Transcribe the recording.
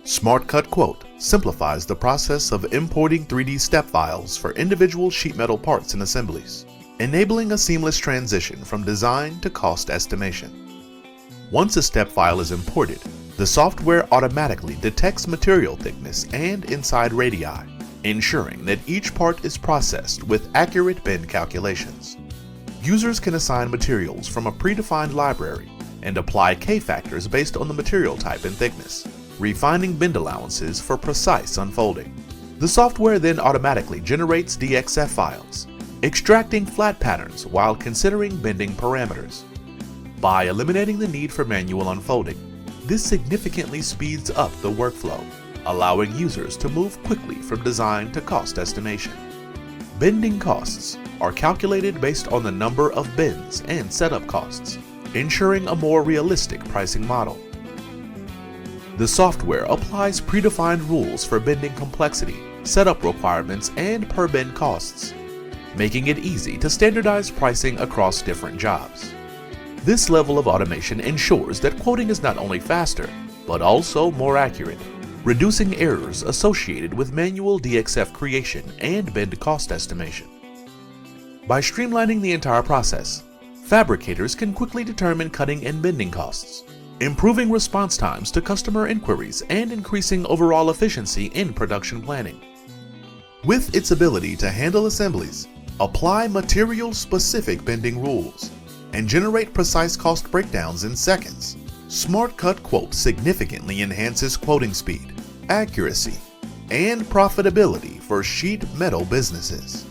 Smart Cut Quote simplifies the process of importing 3D step files for individual sheet metal parts and assemblies, enabling a seamless transition from design to cost estimation. Once a step file is imported, the software automatically detects material thickness and inside radii, ensuring that each part is processed with accurate bend calculations. Users can assign materials from a predefined library and apply K-factors based on the material type and thickness, refining bend allowances for precise unfolding. The software then automatically generates DXF files, extracting flat patterns while considering bending parameters. By eliminating the need for manual unfolding, this significantly speeds up the workflow, allowing users to move quickly from design to cost estimation. Bending costs are calculated based on the number of bends and setup costs, ensuring a more realistic pricing model. The software applies predefined rules for bending complexity, setup requirements, and per bend costs, making it easy to standardize pricing across different jobs. This level of automation ensures that quoting is not only faster, but also more accurate, reducing errors associated with manual DXF creation and bend cost estimation. By streamlining the entire process, fabricators can quickly determine cutting and bending costs, improving response times to customer inquiries and increasing overall efficiency in production planning. With its ability to handle assemblies, apply material-specific bending rules, and generate precise cost breakdowns in seconds, Smart Cut Quote significantly enhances quoting speed, accuracy, and profitability for sheet metal businesses.